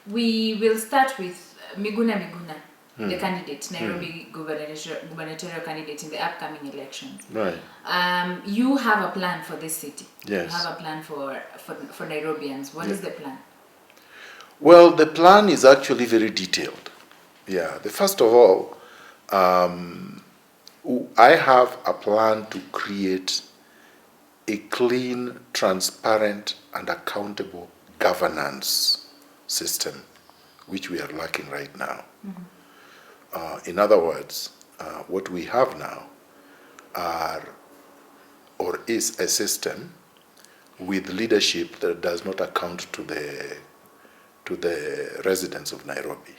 We will start with Miguna Miguna, the candidate, Nairobi gubernatorial candidate in the upcoming elections. Right. You have a plan for this city. Yes. You have a plan for Nairobians. What is the plan? Well, the plan is actually very detailed. Yeah. First of all, I have a plan to create a clean, transparent, and accountable governance system, which we are lacking right now. In other words, what we have now is a system with leadership that does not account to the residents of Nairobi.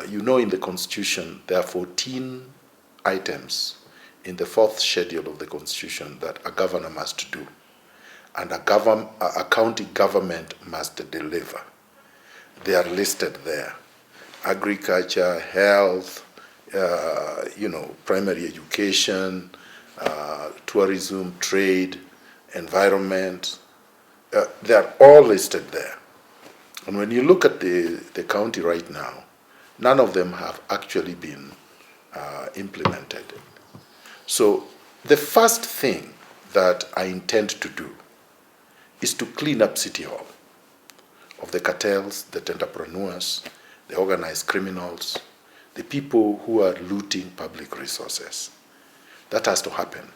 You know, in the Constitution, there are 14 items in the fourth schedule of the Constitution that a governor must do, and a county government must deliver. They are listed there: agriculture, health, primary education, tourism, trade, environment. They are all listed there. And when you look at the county right now, none of them have actually been implemented. So the first thing that I intend to do is to clean up City Hall of the cartels, the entrepreneurs, the organized criminals, the people who are looting public resources. That has to happen.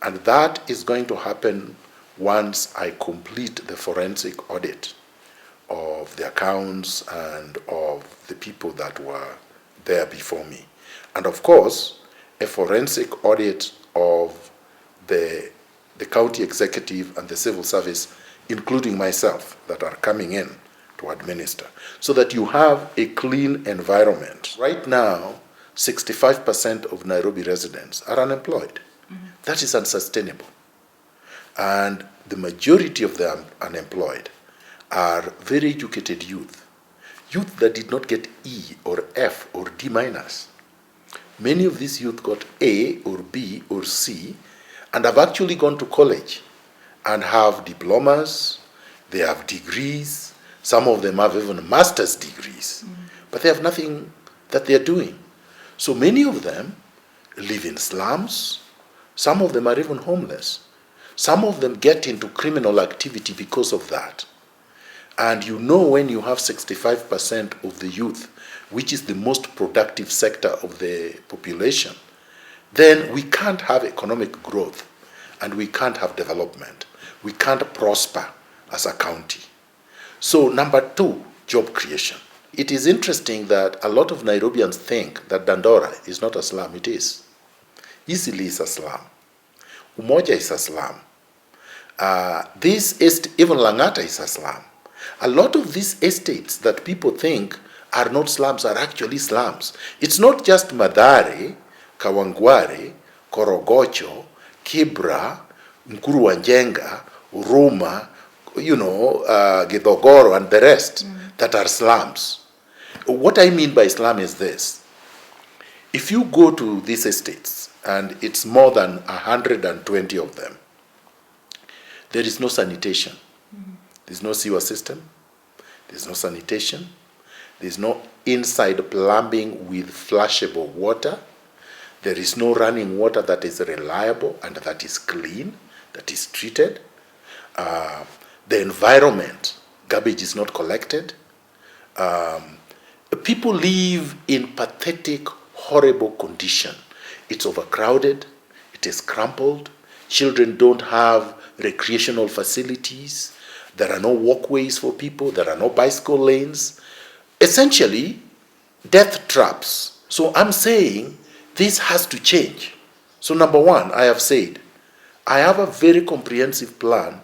And that is going to happen once I complete the forensic audit of the accounts and of the people that were there before me. And of course, a forensic audit of the county executive and the civil service, including myself, that are coming in to administer, so that you have a clean environment. Right now, 65% of Nairobi residents are unemployed. That is unsustainable. And the majority of the unemployed are very educated youth that did not get E or F or D minus. Many of these youth got A or B or C and have actually gone to college and have diplomas, they have degrees, some of them have even master's degrees, but they have nothing that they are doing. So many of them live in slums, some of them are even homeless. Some of them get into criminal activity because of that. And you know, when you have 65% of the youth, which is the most productive sector of the population, then we can't have economic growth and we can't have development. We can't prosper as a county. So number two, job creation. It is interesting that a lot of Nairobians think that Dandora is not a slum. It is. Easily is a slum. Umoja is a slum. Even Langata is a slum. A lot of these estates that people think are not slums are actually slums. It's not just Mathare, Kawangware, Korogocho, Kibra, Nkuruwanjenga, Uruma, Githogoro, and the rest that are slums. What I mean by slum is this. If you go to these estates, and it's more than 120 of them, there is no sanitation. There's no sewer system. There's no sanitation. There's no inside plumbing with flushable water. There is no running water that is reliable and that is clean, that is treated. The environment, garbage is not collected. People live in pathetic, horrible condition. It's overcrowded. It is crumpled. Children don't have recreational facilities. There are no walkways for people. There are no bicycle lanes. Essentially, death traps. So I'm saying this has to change. So number one, I have said, I have a very comprehensive plan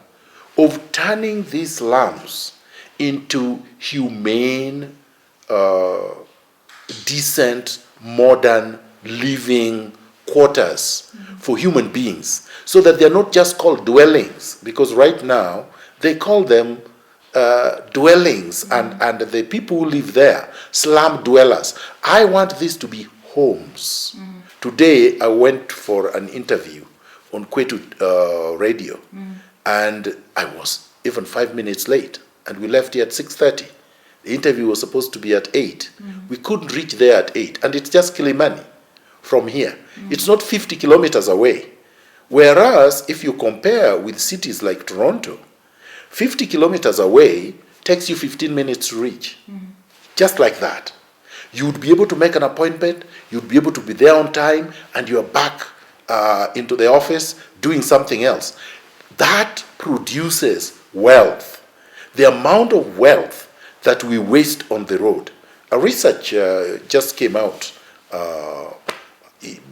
of turning these slums into humane, decent, modern, living quarters for human beings, so that they're not just called dwellings, because right now they call them dwellings, and the people who live there, slum dwellers. I want this to be homes. Today I went for an interview on Kwetu radio, and I was even 5 minutes late, and we left here at 6:30. The interview was supposed to be at 8. We couldn't reach there at 8. And it's just Kilimani from here. It's not 50 kilometers away. Whereas, if you compare with cities like Toronto, 50 kilometers away takes you 15 minutes to reach. Just like that. You'd be able to make an appointment, you'd be able to be there on time, and you're back into the office doing something else. That produces wealth. The amount of wealth that we waste on the road. A research just came out.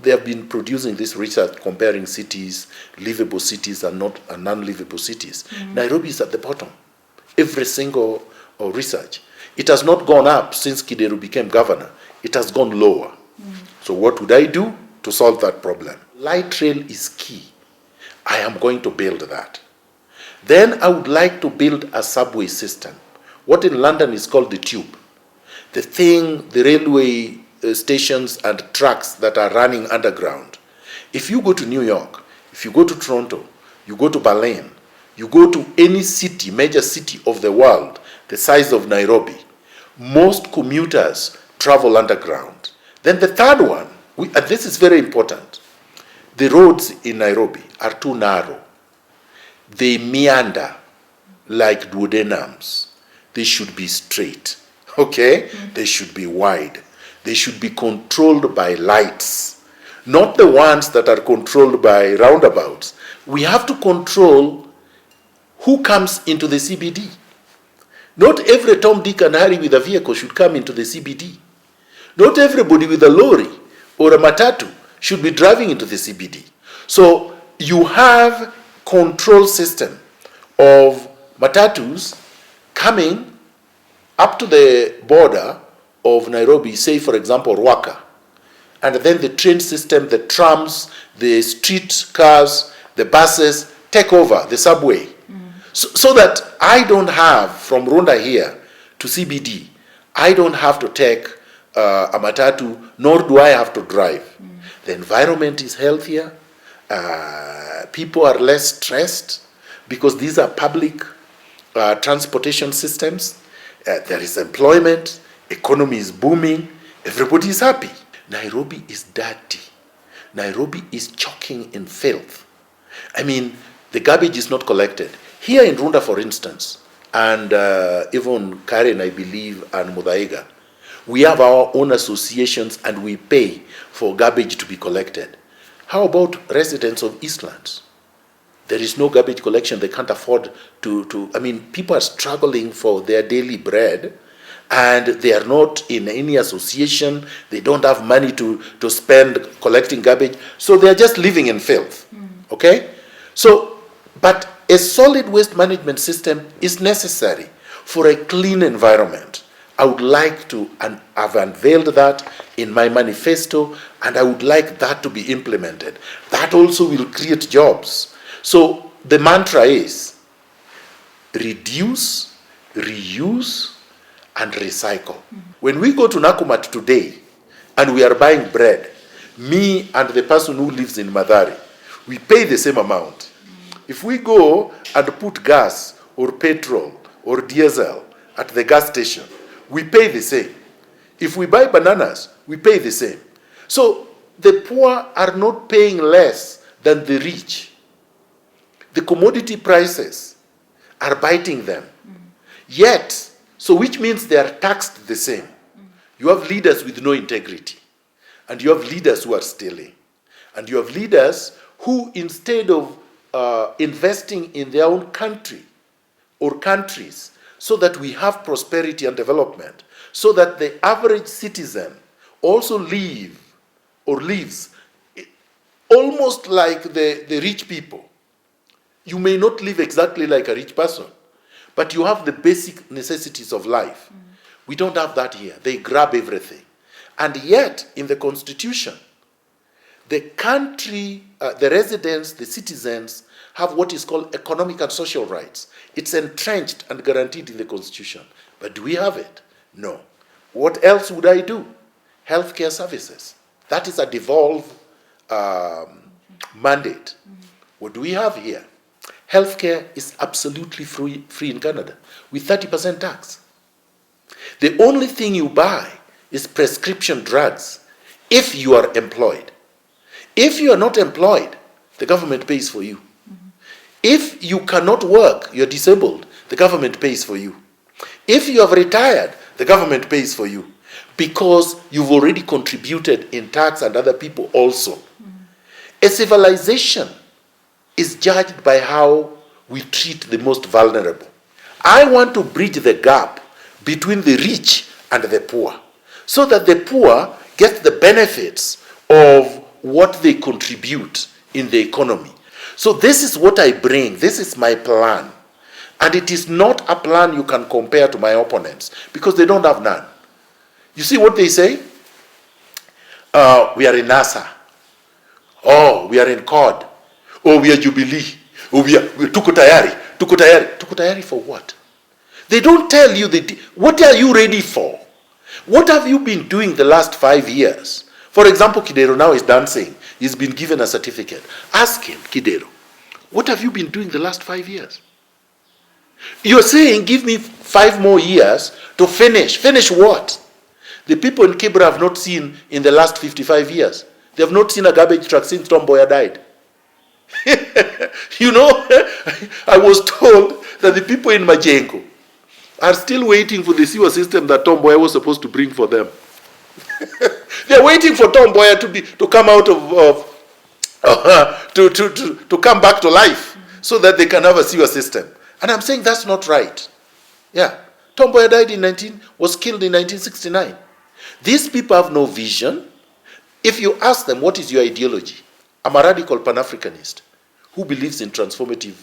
They have been producing this research comparing cities, livable cities and non-livable cities. Nairobi is at the bottom. Every single research. It has not gone up since Kideru became governor. It has gone lower. So what would I do to solve that problem? Light rail is key. I am going to build that. Then I would like to build a subway system. What in London is called the tube. The railway stations and tracks that are running underground. If you go to New York, if you go to Toronto, you go to Berlin, you go to any city, major city of the world, the size of Nairobi, most commuters travel underground. Then the third one, and this is very important, the roads in Nairobi are too narrow. They meander like duodenums. They should be straight, okay? They should be wide. They should be controlled by lights, not the ones that are controlled by roundabouts. We have to control who comes into the CBD. Not every Tom, Dick, and Harry with a vehicle should come into the CBD. Not everybody with a lorry or a matatu should be driving into the CBD. So you have control system of matatus coming up to the border of Nairobi, say for example Ruaka, and then the train system, the trams, the street cars, the buses take over the subway. So that I don't have, from Runda here to CBD, I don't have to take a matatu, nor do I have to drive. The environment is healthier, people are less stressed, because these are public transportation systems. There is employment, economy is booming, everybody is happy. Nairobi is dirty. Nairobi is choking in filth. I mean, the garbage is not collected. Here in Runda, for instance, and even Karen, I believe, and Mudaiga, we have our own associations and we pay for garbage to be collected. How about residents of Eastlands? There is no garbage collection. They can't afford to I mean, people are struggling for their daily bread, and they are not in any association. They don't have money to spend collecting garbage. So they are just living in filth. Okay? So, but a solid waste management system is necessary for a clean environment. I would like to, and I've unveiled that in my manifesto, and I would like that to be implemented. That also will create jobs. So the mantra is reduce, reuse, and recycle. When we go to Nakumatt today and we are buying bread, me and the person who lives in Mathare, we pay the same amount. If we go and put gas or petrol or diesel at the gas station, we pay the same. If we buy bananas, we pay the same. So the poor are not paying less than the rich. The commodity prices are biting them. Yet, so which means they are taxed the same. You have leaders with no integrity. And you have leaders who are stealing. And you have leaders who, instead of investing in their own country or countries so that we have prosperity and development, so that the average citizen also lives almost like the rich people. You may not live exactly like a rich person, but you have the basic necessities of life. We don't have that here. They grab everything. And yet, in the Constitution, the country, the residents, the citizens, have what is called economic and social rights. It's entrenched and guaranteed in the Constitution. But do we have it? No. What else would I do? Healthcare services. That is a devolved mandate. What do we have here? Healthcare is absolutely free in Canada with 30% tax. The only thing you buy is prescription drugs if you are employed. If you are not employed, the government pays for you. If you cannot work, you're disabled, the government pays for you. If you have retired, the government pays for you because you've already contributed in tax and other people also. A civilization is judged by how we treat the most vulnerable. I want to bridge the gap between the rich and the poor so that the poor get the benefits of what they contribute in the economy. So this is what I bring. This is my plan. And it is not a plan you can compare to my opponents because they don't have none. You see what they say? We are in NASA. Oh, we are in COD. Oh, we are Jubilee. Oh, we tuko tayari. Tuko tayari. Tuko tayari for what? They don't tell you what are you ready for? What have you been doing the last 5 years? For example, Kidero now is dancing. He's been given a certificate. Ask him, Kidero, what have you been doing the last 5 years? You're saying, give me 5 more years to finish. Finish what? The people in Kibra have not seen in the last 55 years. They have not seen a garbage truck since Tom Mboya died. You know, I was told that the people in Majengo are still waiting for the sewer system that Tom Mboya was supposed to bring for them. They're waiting for Tom Mboya to come out to come back to life so that they can have a sewer system. And I'm saying that's not right. Yeah. Tom Mboya died was killed in 1969. These people have no vision. If you ask them, what is your ideology? I'm a radical Pan-Africanist who believes in transformative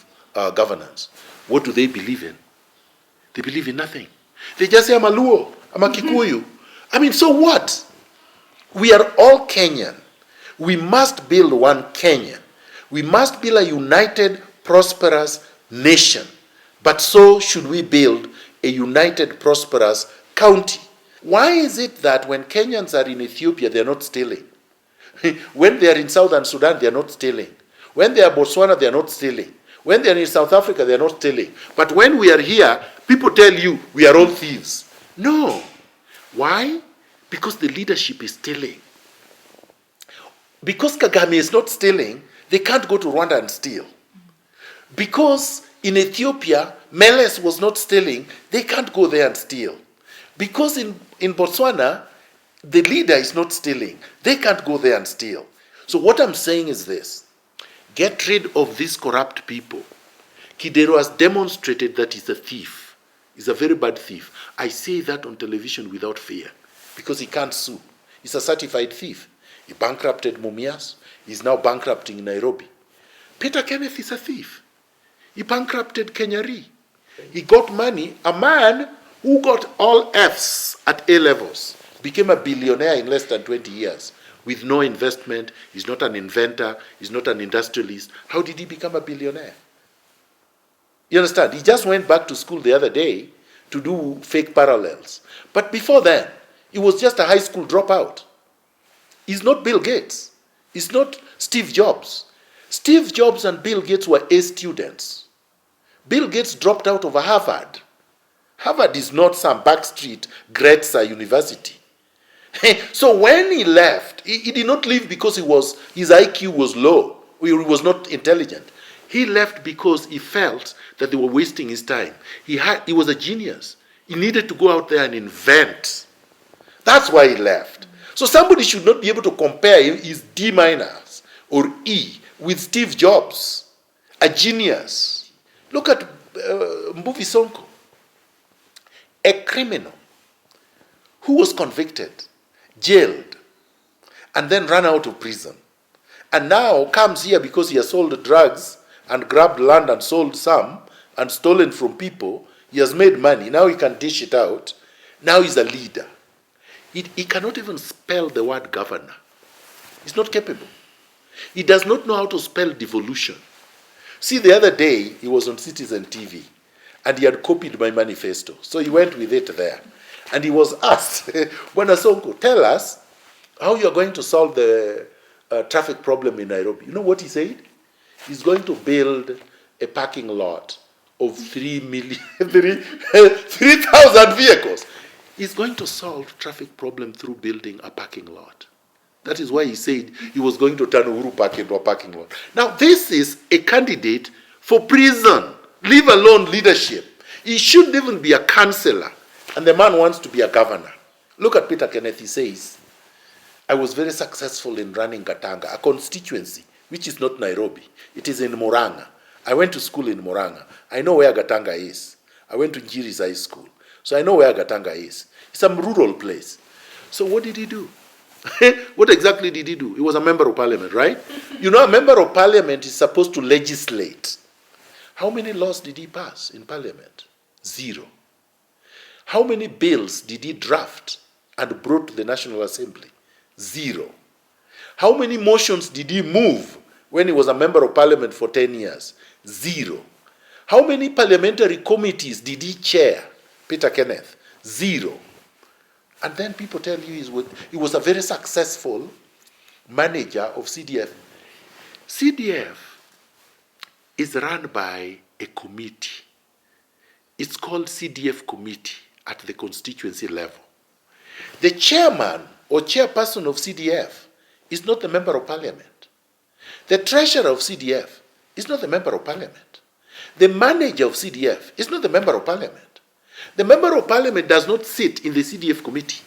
governance. What do they believe in? They believe in nothing. They just say, I'm a Luo, I'm a Kikuyu. I mean, so what? We are all Kenyan. We must build one Kenya. We must build a united, prosperous nation. But so should we build a united, prosperous county. Why is it that when Kenyans are in Ethiopia, they're not stealing? When they are in Southern Sudan, they are not stealing. When they are Botswana, they are not stealing. When they are in South Africa, they are not stealing. But when we are here, people tell you we are all thieves. No. Why? Because the leadership is stealing. Because Kagame is not stealing, they can't go to Rwanda and steal. Because in Ethiopia, Meles was not stealing, they can't go there and steal. Because in Botswana, the leader is not stealing, they can't go there and steal. So what I'm saying is this: get rid of these corrupt people. Kidero has demonstrated that he's a thief. He's a very bad thief. I say that on television without fear because he can't sue. He's a certified thief. He bankrupted Mumias. He's now bankrupting Nairobi. Peter Kenneth is a thief. He bankrupted Kenyari. He got money. A man who got all Fs at A levels became a billionaire in less than 20 years with no investment. He's not an inventor. He's not an industrialist. How did he become a billionaire? You understand? He just went back to school the other day to do fake parallels. But before then, he was just a high school dropout. He's not Bill Gates. He's not Steve Jobs. Steve Jobs and Bill Gates were A students. Bill Gates dropped out of Harvard. Harvard is not some backstreet Gretzer University. So when he left, he did not leave because his IQ was low, or he was not intelligent. He left because he felt that they were wasting his time. He was a genius. He needed to go out there and invent. That's why he left. So somebody should not be able to compare his D minus or E with Steve Jobs, a genius. Look at Mbuvi Sonko, a criminal who was convicted, jailed, and then ran out of prison. And now comes here because he has sold drugs and grabbed land and sold some and stolen from people. He has made money. Now he can dish it out. Now he's a leader. He cannot even spell the word governor. He's not capable. He does not know how to spell devolution. See, the other day, he was on Citizen TV, and he had copied my manifesto. So he went with it there. And he was asked, Bwana Sonko, tell us how you're going to solve the traffic problem in Nairobi. You know what he said? He's going to build a parking lot of 3,000 vehicles. is going to solve traffic problem through building a parking lot. That is why he said he was going to turn Uhuru Park into a parking lot. Now, this is a candidate for prison, leave alone leadership. He shouldn't even be a councillor, and the man wants to be a governor. Look at Peter Kenneth, he says, I was very successful in running Gatanga, a constituency, which is not Nairobi. It is in Murang'a. I went to school in Murang'a. I know where Gatanga is. I went to Njiri's high school. So I know where Gatanga is. It's some rural place. So what did he do? What exactly did he do? He was a member of parliament, right? You know, a member of parliament is supposed to legislate. How many laws did he pass in parliament? 0. How many bills did he draft and brought to the National Assembly? 0. How many motions did he move when he was a member of parliament for 10 years? 0. How many parliamentary committees did he chair? Peter Kenneth? 0. And then people tell you he was a very successful manager of CDF. CDF is run by a committee. It's called CDF committee at the constituency level. The chairman or chairperson of CDF is not a member of parliament. The treasurer of CDF is not a member of parliament. The manager of CDF is not a member of parliament. The member of parliament does not sit in the CDF committee,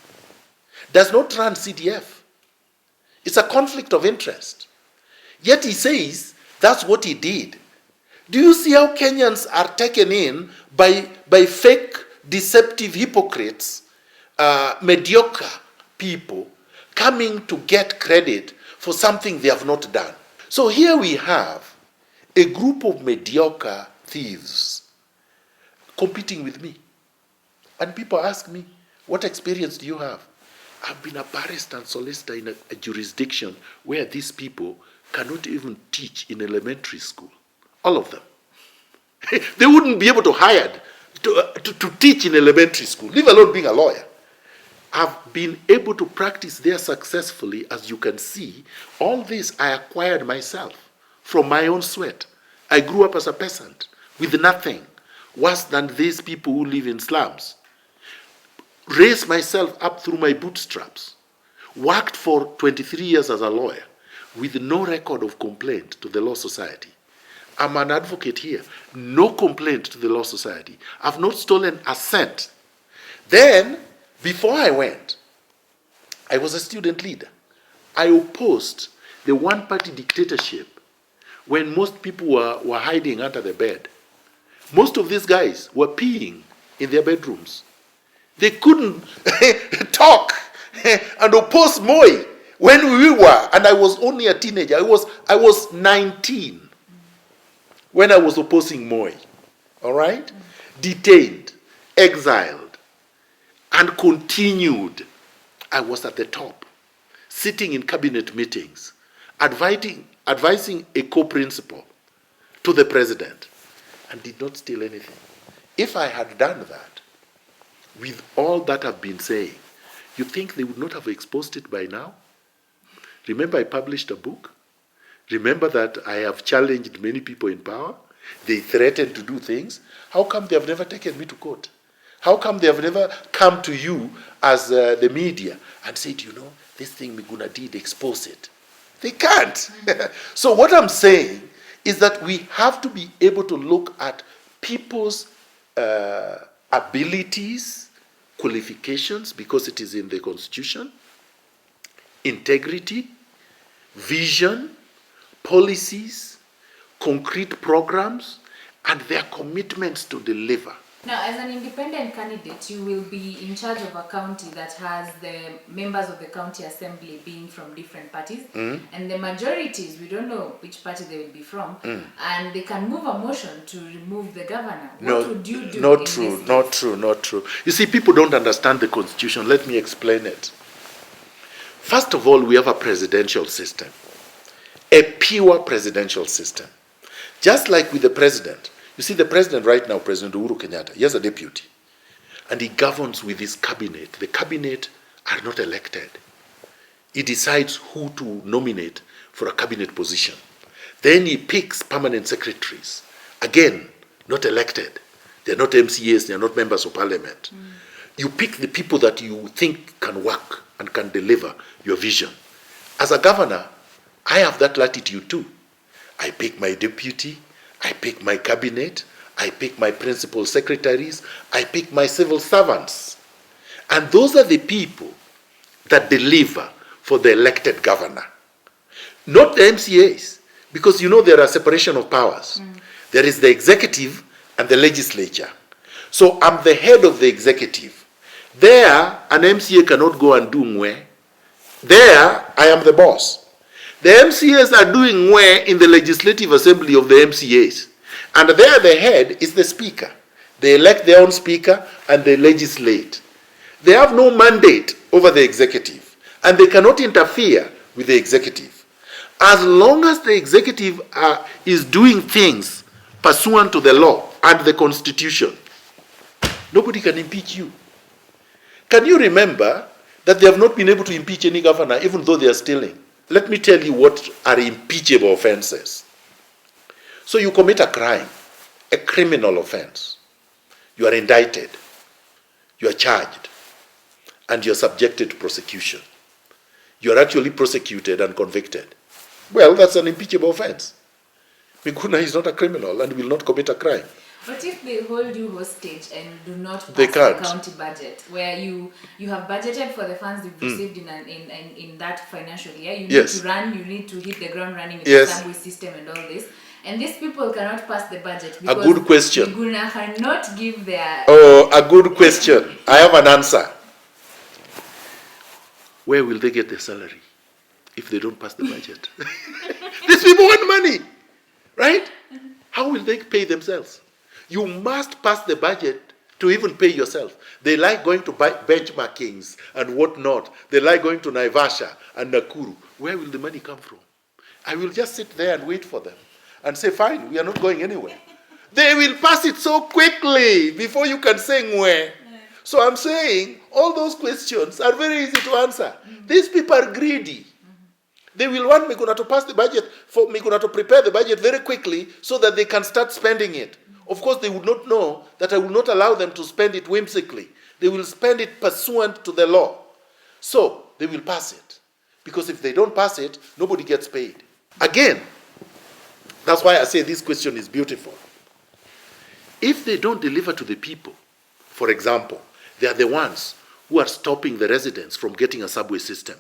does not run CDF. It's a conflict of interest. Yet he says that's what he did. Do you see how Kenyans are taken in by fake, deceptive hypocrites, mediocre people coming to get credit for something they have not done? So here we have a group of mediocre thieves competing with me. And people ask me, what experience do you have? I've been a barrister and solicitor in a jurisdiction where these people cannot even teach in elementary school. All of them. They wouldn't be able to hire to teach in elementary school, leave alone being a lawyer. I've been able to practice there successfully. As you can see, all this I acquired myself from my own sweat. I grew up as a peasant with nothing, worse than these people who live in slums. Raised myself up through my bootstraps. Worked for 23 years as a lawyer with no record of complaint to the Law Society. I'm an advocate here. No complaint to the Law Society. I've not stolen a cent. Then, before I went, I was a student leader. I opposed the one-party dictatorship when most people were hiding under the bed. Most of these guys were peeing in their bedrooms. They couldn't talk and oppose Moi when we were, and I was only a teenager. I was 19 when I was opposing Moi. All right? Detained, exiled, and continued. I was at the top, sitting in cabinet meetings, advising a co-principal to the president, and did not steal anything. If I had done that, with all that I've been saying, you think they would not have exposed it by now? Remember, I published a book. Remember that I have challenged many people in power. They threatened to do things. How come they have never taken me to court? How come they have never come to you as the media and said, you know, this thing Miguna did, expose it? They can't. So what I'm saying is that we have to be able to look at people's abilities, qualifications, because it is in the Constitution, integrity, vision, policies, concrete programs, and their commitments to deliver. Now, as an independent candidate, you will be in charge of a county that has the members of the county assembly being from different parties, and the majorities, we don't know which party they will be from, and they can move a motion to remove the governor. What would you do? Not true. You see, people don't understand the Constitution. Let me explain it. First of all, we have a presidential system, a pure presidential system. Just like with the president. You see, the president right now, President Uhuru Kenyatta, he has a deputy. And he governs with his cabinet. The cabinet are not elected. He decides who to nominate for a cabinet position. Then he picks permanent secretaries. Again, not elected. They're not MCAs, they're not members of parliament. You pick the people that you think can work and can deliver your vision. As a governor, I have that latitude too. I pick my deputy, I pick my cabinet, I pick my principal secretaries, I pick my civil servants. And those are the people that deliver for the elected governor. Not the MCAs, because you know there are separation of powers. There is the executive and the legislature. So I'm the head of the executive. There, an MCA cannot go and do ngwe. There, I am the boss. The MCAs are doing ngwe in the legislative assembly of the MCAs. And there, the head is the speaker. They elect their own speaker and they legislate. They have no mandate over the executive. And they cannot interfere with the executive. As long as the executive is doing things pursuant to the law and the constitution, nobody can impeach you. Can you remember that they have not been able to impeach any governor even though they are stealing? Let me tell you what are impeachable offenses. So you commit a crime, a criminal offense. You are indicted, you are charged, and you are subjected to prosecution. You are actually prosecuted and convicted. Well, that's an impeachable offense. Miguna is not a criminal and will not commit a crime. But if they hold you hostage and do not pass They can't. the county budget, where you have budgeted for the funds you've received in that financial year, you need Yes. to run, you need to hit the ground running with Yes. the subway system and all this, and these people cannot pass the budget A because good question. Miguna cannot give their... Oh, a good question. I have an answer. Where will they get their salary if they don't pass the budget? These people want money, right? How will they pay themselves? You must pass the budget to even pay yourself. They like going to benchmarkings and whatnot. They like going to Naivasha and Nakuru. Where will the money come from? I will just sit there and wait for them and say, fine, we are not going anywhere. They will pass it so quickly before you can say ngwe. So I'm saying all those questions are very easy to answer. These people are greedy. They will want Miguna to pass the budget, for Miguna to prepare the budget very quickly so that they can start spending it. Of course, they would not know that I will not allow them to spend it whimsically. They will spend it pursuant to the law. So, they will pass it. Because if they don't pass it, nobody gets paid. Again, that's why I say this question is beautiful. If they don't deliver to the people, for example, they are the ones who are stopping the residents from getting a subway system.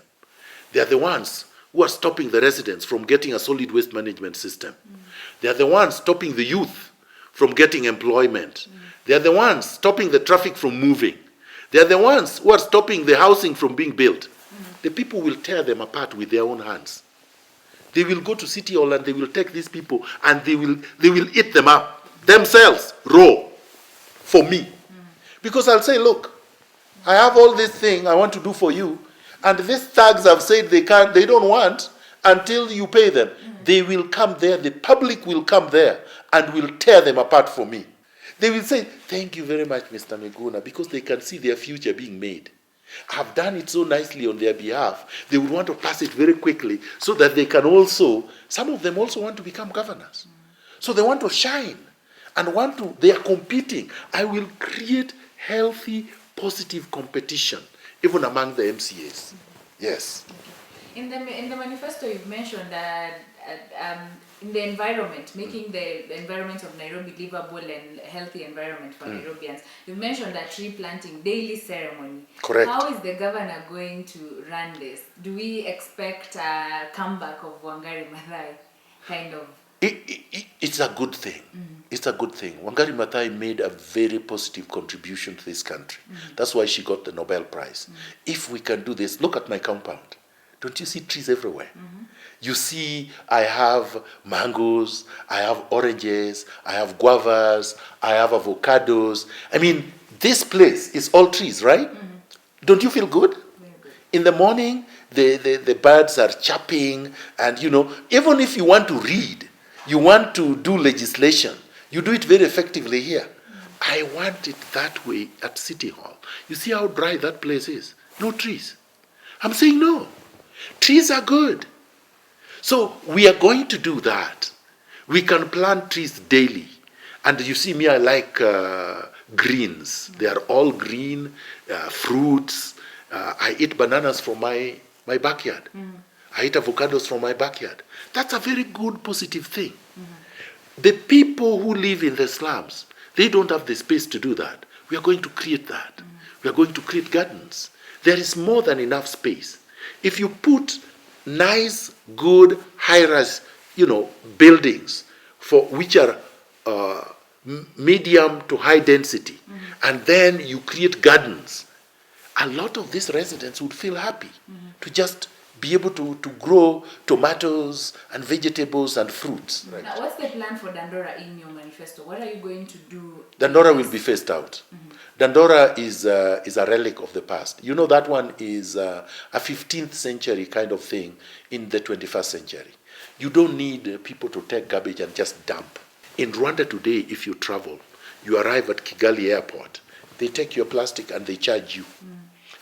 They are the ones who are stopping the residents from getting a solid waste management system. They are the ones stopping the youth from getting employment. They are the ones stopping the traffic from moving. They are the ones who are stopping the housing from being built. The people will tear them apart with their own hands. They will go to City Hall and they will take these people and they will eat them up themselves raw for me. Because I'll say, look, I have all this thing I want to do for you, and these thugs have said they don't want until you pay them. They will come there, the public will come there and will tear them apart for me. They will say, thank you very much, Mr. Miguna, because they can see their future being made. I've done it so nicely on their behalf. They would want to pass it very quickly so that they can also, some of them also want to become governors. So they want to shine and they are competing. I will create healthy, positive competition, even among the MCAs. Yes. In the manifesto, you've mentioned that in the environment, making the environment of Nairobi livable and healthy environment for Nairobians, you've mentioned a tree planting daily ceremony. Correct. How is the governor going to run this? Do we expect a comeback of Wangari Maathai, kind of? It's a good thing. It's a good thing. Wangari Maathai made a very positive contribution to this country. That's why she got the Nobel Prize. If we can do this, look at my compound. Don't you see trees everywhere? You see, I have mangoes, I have oranges, I have guavas, I have avocados. I mean, this place is all trees, right? Don't you feel good? Very good. In the morning, the birds are chirping, and even if you want to read, you want to do legislation, you do it very effectively here. I want it that way at City Hall. You see how dry that place is? No trees. I'm saying no. Trees are good. So we are going to do that. We can plant trees daily. And you see me, I like greens. They are all green, fruits. I eat bananas from my backyard. I eat avocados from my backyard. That's a very good, positive thing. The people who live in the slums, they don't have the space to do that. We are going to create that. We are going to create gardens. There is more than enough space. If you put nice, good, high-rise, buildings for which are medium to high density, and then you create gardens, a lot of these residents would feel happy to just be able to grow tomatoes and vegetables and fruits. Right. Now, what's the plan for Dandora in your manifesto? What are you going to do? Dandora will be phased out. Dandora is a relic of the past. You know, that one is a 15th century kind of thing in the 21st century. You don't need people to take garbage and just dump. In Rwanda today, if you travel, you arrive at Kigali airport, they take your plastic and they charge you.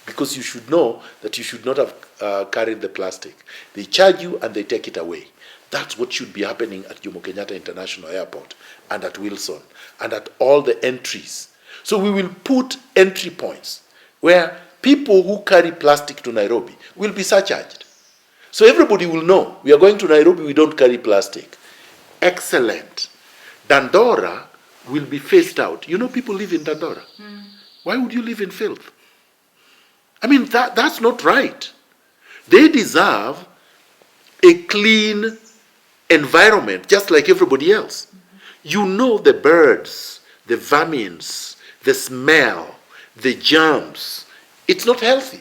Because you should know that you should not have carried the plastic. They charge you and they take it away. That's what should be happening at Jomo Kenyatta International Airport and at Wilson and at all the entries. So we will put entry points where people who carry plastic to Nairobi will be surcharged. So everybody will know, we are going to Nairobi, we don't carry plastic. Excellent. Dandora will be phased out. You know, people live in Dandora. Why would you live in filth? I mean, that's not right. They deserve a clean environment, just like everybody else. You know, the birds, the vermins, the smell, the germs. It's not healthy.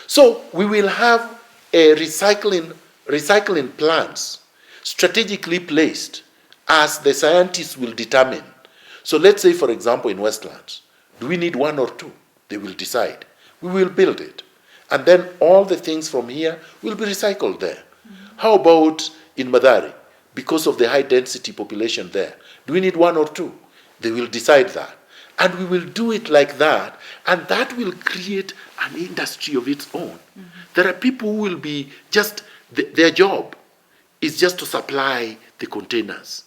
So we will have a recycling plants strategically placed as the scientists will determine. So let's say, for example, in Westlands, do we need one or two? They will decide. We will build it. And then all the things from here will be recycled there. How about in Madari? Because of the high density population there, do we need one or two? They will decide that. And we will do it like that, and that will create an industry of its own. There are people who will be just, their job is just to supply the containers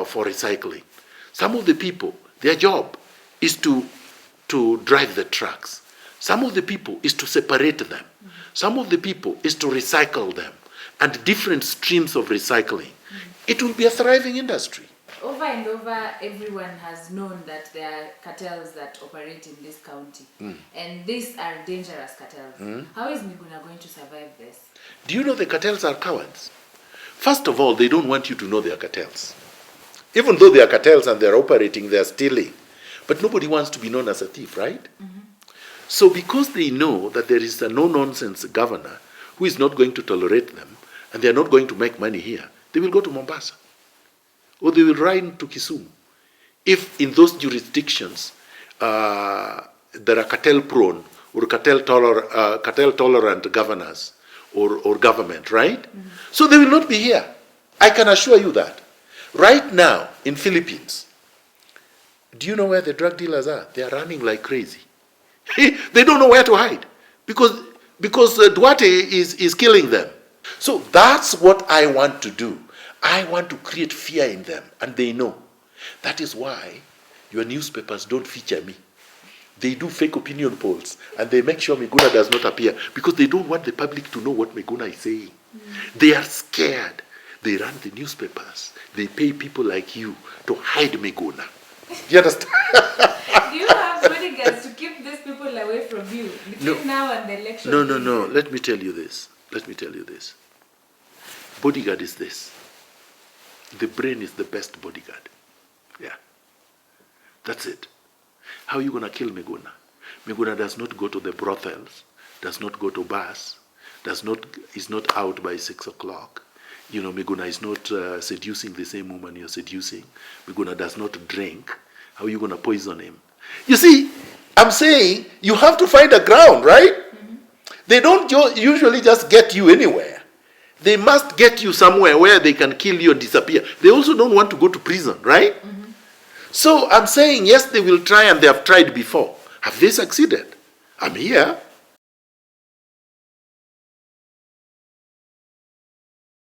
for recycling. Some of the people, their job is to drive the trucks. Some of the people is to separate them. Some of the people is to recycle them, and different streams of recycling. It will be a thriving industry. Over and over, everyone has known that there are cartels that operate in this county. And these are dangerous cartels. How is Miguna going to survive this? Do you know the cartels are cowards? First of all, they don't want you to know they are cartels. Even though they are cartels and they are operating, they are stealing. But nobody wants to be known as a thief, right? So because they know that there is a no-nonsense governor who is not going to tolerate them, and they are not going to make money here, they will go to Mombasa. Or they will ride to Kisumu. If in those jurisdictions there are cartel-prone or cartel-tolerant governors or government, right? So they will not be here. I can assure you that. Right now in Philippines, do you know where the drug dealers are? They are running like crazy. They don't know where to hide because Duarte is killing them. So that's what I want to do. I want to create fear in them, and they know. That is why your newspapers don't feature me. They do fake opinion polls, and they make sure Miguna does not appear because they don't want the public to know what Miguna is saying. They are scared. They run the newspapers. They pay people like you to hide Miguna. Do you understand? Do you have bodyguards to keep these people away from you between now and the election? No. Let me tell you this. Bodyguard is this. The brain is the best bodyguard. Yeah. That's it. How are you going to kill Miguna? Miguna does not go to the brothels, does not go to bars, is not out by 6 o'clock. You know, Miguna is not seducing the same woman you're seducing. Miguna does not drink. How are you going to poison him? You see, I'm saying you have to find a ground, right? They don't usually just get you anywhere. They must get you somewhere where they can kill you and disappear. They also don't want to go to prison, right? So I'm saying, yes, they will try, and they have tried before. Have they succeeded? I'm here.